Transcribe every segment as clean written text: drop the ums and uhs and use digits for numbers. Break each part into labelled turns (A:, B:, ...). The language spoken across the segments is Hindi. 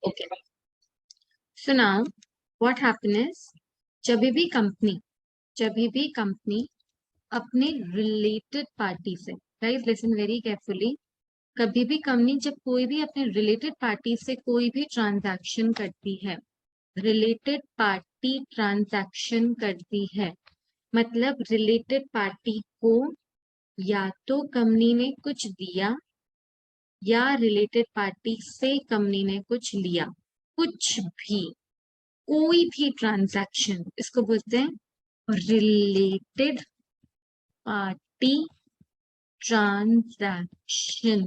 A: Okay, so now what happen is जब भी कंपनी अपने रिलेटेड पार्टी से, गाइस लिसन वेरी केयरफुली, कभी भी कंपनी जब कोई भी अपने रिलेटेड पार्टी से कोई भी ट्रांजैक्शन करती है, रिलेटेड पार्टी ट्रांजैक्शन करती है मतलब रिलेटेड पार्टी को या तो कंपनी ने कुछ दिया या रिलेटेड पार्टी से कंपनी ने कुछ लिया, कुछ भी, कोई भी ट्रांजैक्शन, इसको बोलते हैं रिलेटेड पार्टी ट्रांजैक्शन।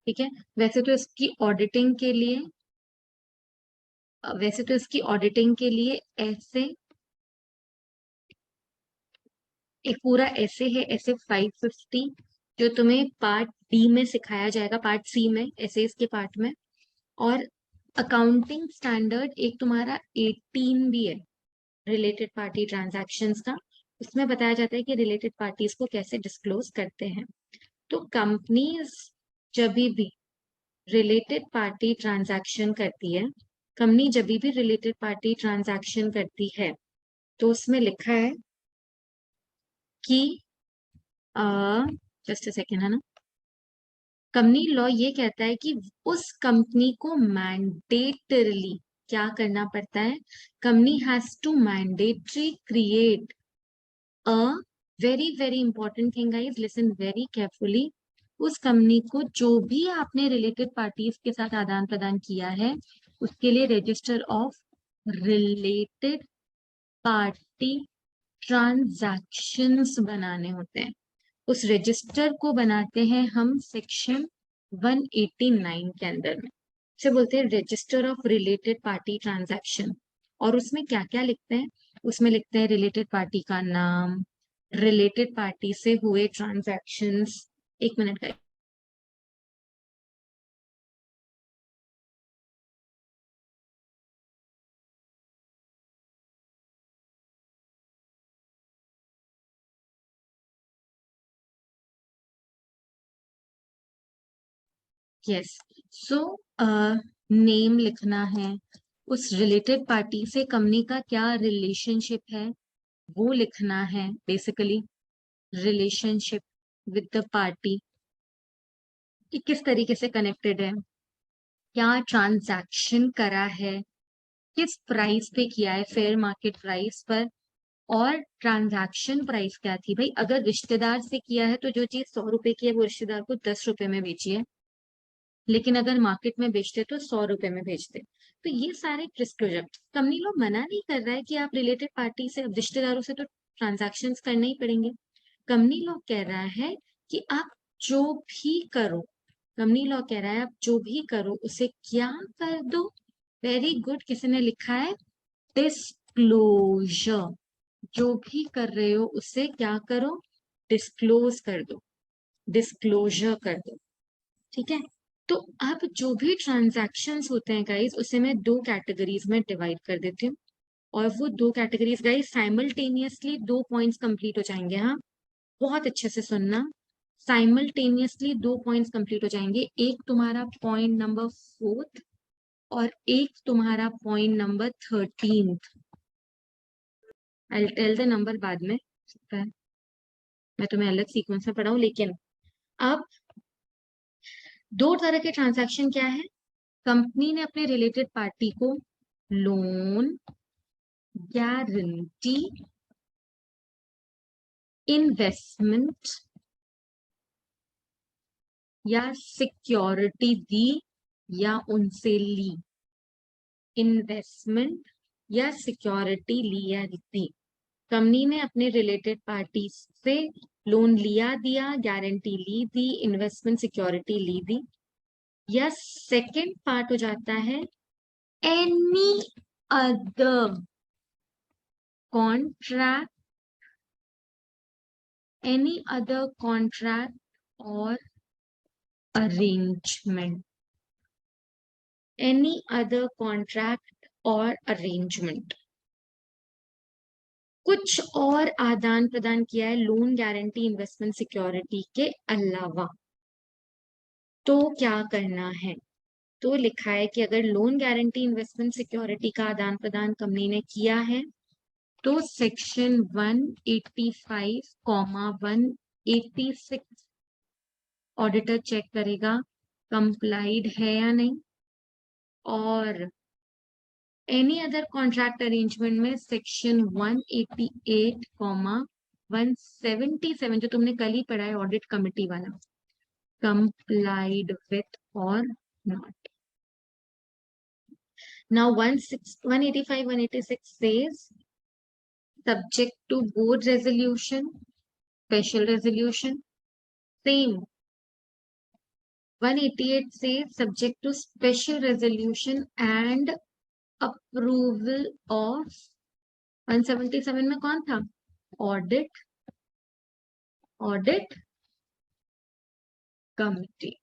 A: ठीक है। वैसे तो इसकी ऑडिटिंग के लिए ऐसे एक पूरा ऐसे है, ऐसे 550 जो तुम्हें पार्ट डी में सिखाया जाएगा, पार्ट सी में, ऐसे इसके पार्ट में। और अकाउंटिंग स्टैंडर्ड एक तुम्हारा 18 भी है रिलेटेड पार्टी ट्रांजैक्शंस का। उसमें बताया जाता है कि रिलेटेड पार्टीज को कैसे डिस्क्लोज करते हैं। तो कंपनीज जब भी रिलेटेड पार्टी ट्रांजैक्शन करती है, कंपनी जब भी रिलेटेड पार्टी ट्रांजैक्शन करती है तो उसमें लिखा है कि जस्ट अ सेकेंड, है ना, कंपनी लॉ ये कहता है कि उस कंपनी को मैंडेटरली क्या करना पड़ता है, company has to mandatory create a very very important thing, guys listen very carefully, उस कंपनी को जो भी आपने रिलेटेड पार्टीज के साथ आदान प्रदान किया है उसके लिए register of related party transactions बनाने होते हैं। उस रजिस्टर को बनाते हैं हम सेक्शन 189 के अंदर में, से बोलते हैं register of related party transaction. और उसमें क्या क्या लिखते हैं, उसमें लिखते हैं रिलेटेड पार्टी का नाम, रिलेटेड पार्टी से हुए ट्रांजैक्शंस। एक मिनट का, यस, सो नेम लिखना है, उस रिलेटेड पार्टी से कंपनी का क्या रिलेशनशिप है वो लिखना है, basically relationship with the party, कि किस तरीके से कनेक्टेड है, क्या ट्रांजैक्शन करा है, किस प्राइस पे किया है, फेयर मार्केट प्राइस पर, और ट्रांजैक्शन प्राइस क्या थी। भाई अगर रिश्तेदार से किया है तो जो चीज 100 रुपए की है वो रिश्तेदार को 10 रुपए में बेची है, लेकिन अगर मार्केट में बेचते तो 100 रुपए में बेचते। तो ये सारे डिस्क्लोजर, कंपनी लोग मना नहीं कर रहा है कि आप रिलेटेड पार्टी से, अब रिश्तेदारों से तो ट्रांजैक्शन करने ही पड़ेंगे। कंपनी लोग कह रहा है कि आप जो भी करो, कंपनी लॉ कह रहा है आप जो भी करो उसे क्या कर दो, वेरी गुड, किसी ने लिखा है डिस्क्लोजर, जो भी कर रहे हो उसे क्या करो, डिस्क्लोज कर दो, डिस्क्लोजर कर दो। ठीक है। तो अब जो भी ट्रांजैक्शंस होते हैं गाइस उसे मैं दो कैटेगरीज में डिवाइड कर देती हूँ, और वो दो कैटेगरीज गाइस साइमल्टेनियसली दो पॉइंट्स कंप्लीट हो जाएंगे। हाँ, बहुत अच्छे से सुनना, साइमल्टेनियसली दो पॉइंट्स कंप्लीट हो जाएंगे, एक तुम्हारा पॉइंट नंबर 4 और एक तुम्हारा point number 13। I tell the number बाद में, सकता है मैं तुम्हें अलग सीक्वेंस में पढ़ाऊं, लेकिन अब दो तरह के ट्रांजैक्शन क्या है, कंपनी ने अपने रिलेटेड पार्टी को लोन, गारंटी, इन्वेस्टमेंट या सिक्योरिटी दी या उनसे ली, इन्वेस्टमेंट या सिक्योरिटी ली या दी। कंपनी ने अपने रिलेटेड पार्टी से लोन लिया दिया, गारंटी ली दी, इन्वेस्टमेंट सिक्योरिटी ली दी। या सेकंड पार्ट हो जाता है any other contract, any other contract और अरेंजमेंट, एनी अदर कॉन्ट्रैक्ट और अरेंजमेंट, कुछ और आदान प्रदान किया है लोन, गारंटी, इन्वेस्टमेंट सिक्योरिटी के अलावा, तो क्या करना है, तो लिखा है कि अगर लोन गारंटी इन्वेस्टमेंट सिक्योरिटी का आदान प्रदान कंपनी ने किया है तो सेक्शन 185 कॉमा 186 ऑडिटर चेक करेगा कंप्लाइड है या नहीं। और एनी अदर कॉन्ट्रैक्ट अरेंजमेंट में सेक्शन 188 कॉमा 177 जो तुमने कल ही पढ़ा है ऑडिट कमिटी वाला, complied with or not. Now 185, 186 says subject to board resolution, special resolution. Same. 188 says subject to special resolution and approval of 177 में कौन था? Audit committee.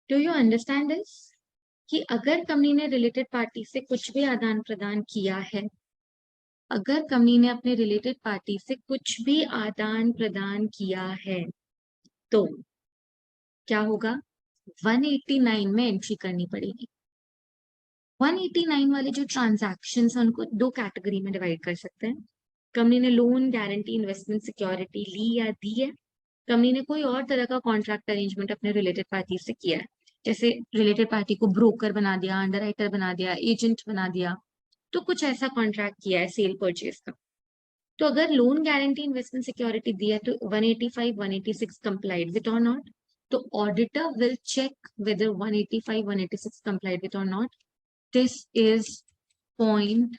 A: Do you understand this? कि अगर कंपनी ने रिलेटेड पार्टी से कुछ भी आदान प्रदान किया है, अगर कंपनी ने अपने रिलेटेड पार्टी से कुछ भी आदान प्रदान किया है तो क्या होगा? 189 में एंट्री करनी पड़ेगी। 189 वाले जो ट्रांजैक्शंस हैं उनको दो कैटेगरी में डिवाइड कर सकते हैं। कंपनी ने लोन गारंटी इन्वेस्टमेंट सिक्योरिटी ली या दी है, कंपनी ने कोई और तरह का कॉन्ट्रैक्ट अरेंजमेंट अपने रिलेटेड पार्टी से किया है, जैसे रिलेटेड पार्टी को ब्रोकर बना दिया, अंडरराइटर बना दिया, एजेंट बना दिया, तो कुछ ऐसा कॉन्ट्रैक्ट किया है सेल परचेज का। तो अगर लोन गारंटी इन्वेस्टमेंट सिक्योरिटी दिया तो 185, 186 complied with or not. तो auditor will check whether 185, 186 complied with or not. This is point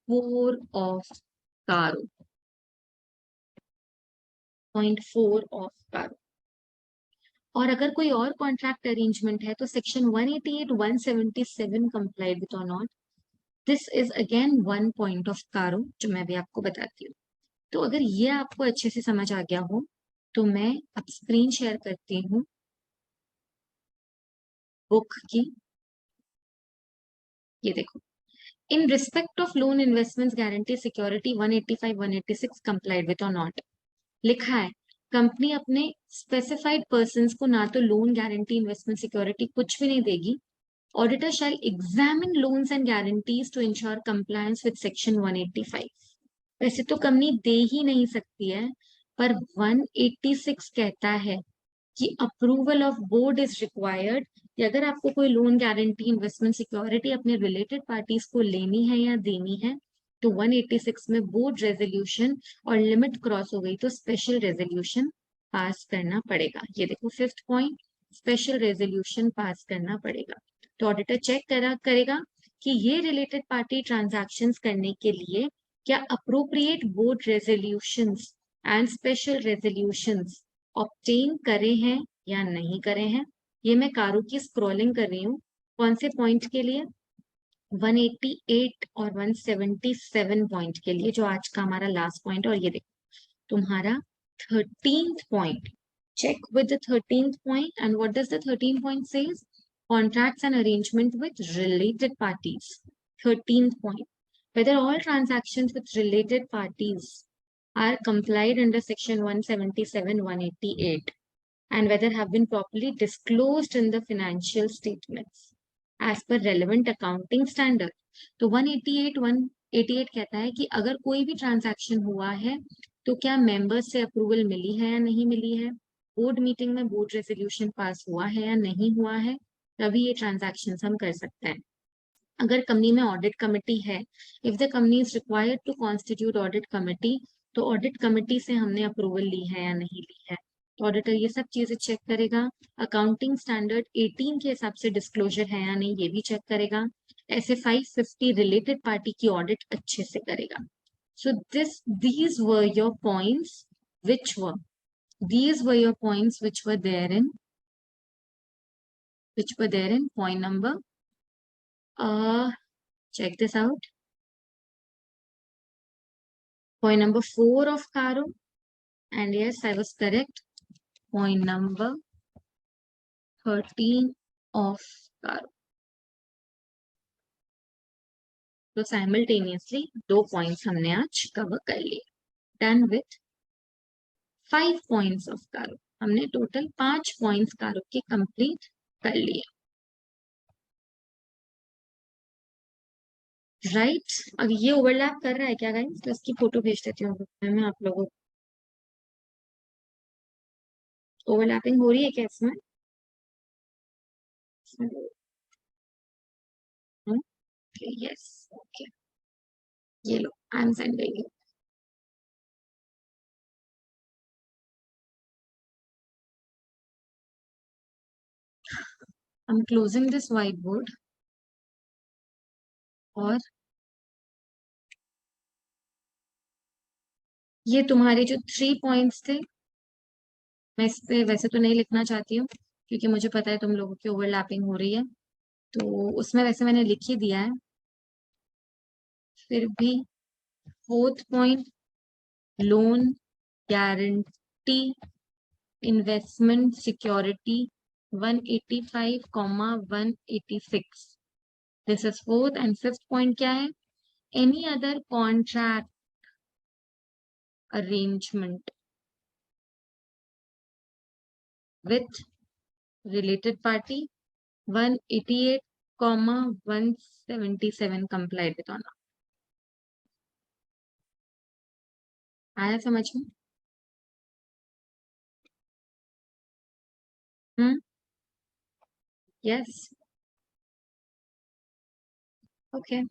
A: 4 of CARO. Point 4 of CARO. और अगर कोई और कॉन्ट्रैक्ट अरेंजमेंट है तो section 188, 177 complied with or not. This is again 1 point of CARO जो मैं भी आपको बताती हूँ। तो अगर ये आपको अच्छे से समझ आ गया हो तो मैं अब स्क्रीन शेयर करती हूँ बुक की। ये देखो, in respect of loan investments guarantee security 185, 186 complied with और नॉट। लिखा है कंपनी अपने स्पेसिफाइड पर्संस को ना तो लोन गारंटी इन्वेस्टमेंट सिक्योरिटी कुछ भी नहीं देगी। Auditor shall examine loans and guarantees to ensure compliance with section 185। वैसे तो कंपनी दे ही नहीं सकती है, पर 186 कहता है कि approval of board is required कि अगर आपको कोई लोन गारंटी इन्वेस्टमेंट सिक्योरिटी अपने रिलेटेड पार्टीज को लेनी है या देनी है तो 186 में बोर्ड रेजोल्यूशन और लिमिट क्रॉस हो गई तो स्पेशल रेजोल्यूशन पास करना पड़ेगा। ये देखो 5th point, special resolution pass करना पड़ेगा। तो ऑडिटर चेक करेगा कि ये रिलेटेड पार्टी ट्रांजैक्शंस करने के लिए क्या appropriate board resolutions and special resolutions obtain करे हैं या नहीं करे हैं। ये मैं कारो की स्क्रॉलिंग कर रही हूँ। कौन से पॉइंट के लिए? 188 और 177 पॉइंट के लिए, जो आज का हमारा लास्ट पॉइंट। और ये देखो तुम्हारा 13th point, check with the 13th point and what does the 13th point says? Contracts and arrangement with related parties. 13th point, whether all transactions with related parties are complied under section 177, 188 and whether have been properly disclosed in the financial statements as per relevant accounting standard. तो 188 कहता है कि अगर कोई भी ट्रांजैक्शन हुआ है तो क्या मेंबर्स से अप्रूवल मिली है या नहीं मिली है, बोर्ड मीटिंग में बोर्ड रेजोल्यूशन पास हुआ है या नहीं हुआ है, तभी ये ट्रांजैक्शन हम कर सकते हैं। अगर कंपनी में ऑडिट कमेटी है, if the company is required to constitute audit committee, तो ऑडिट कमेटी से हमने अप्रूवल ली है या नहीं ली है। तो ऑडिटर ये सब चीजें चेक करेगा। अकाउंटिंग स्टैंडर्ड 18 के हिसाब से डिस्क्लोजर है या नहीं ये भी चेक करेगा। ऐसे 550 रिलेटेड पार्टी की ऑडिट अच्छे से करेगा। सो these were your points which were there in point number check this out, point number 4 of CARO, and yes, I was correct, point number 13 of CARO. तो साइमल्टेनियसली 2 पॉइंट्स हमने आज कवर कर लिए। Done with 5 points of CARO. हमने टोटल 5 पॉइंट्स कारक के कंप्लीट कर लिए। राइट, अब ये ओवरलैप कर रहा है क्या गाइस? तो इसकी फोटो भेज देती हूँ मैं आप लोगों को। ओवरलैपिंग हो रही है क्या इसमें? यस, ओके, ये लो, I am sending you. I am closing this whiteboard. और ये तुम्हारे जो 3 पॉइंट्स थे, मैं इस पे वैसे तो नहीं लिखना चाहती हूँ क्योंकि मुझे पता है तुम लोगों की ओवरलैपिंग हो रही है, तो उसमें वैसे मैंने लिख ही दिया है। फिर भी 4th point, loan guarantee investment security 185,186, this is 4th। And 5th point क्या है? Any other contract arrangement with related party 188,177 complied with honor। आया समझ में? Yes, okay.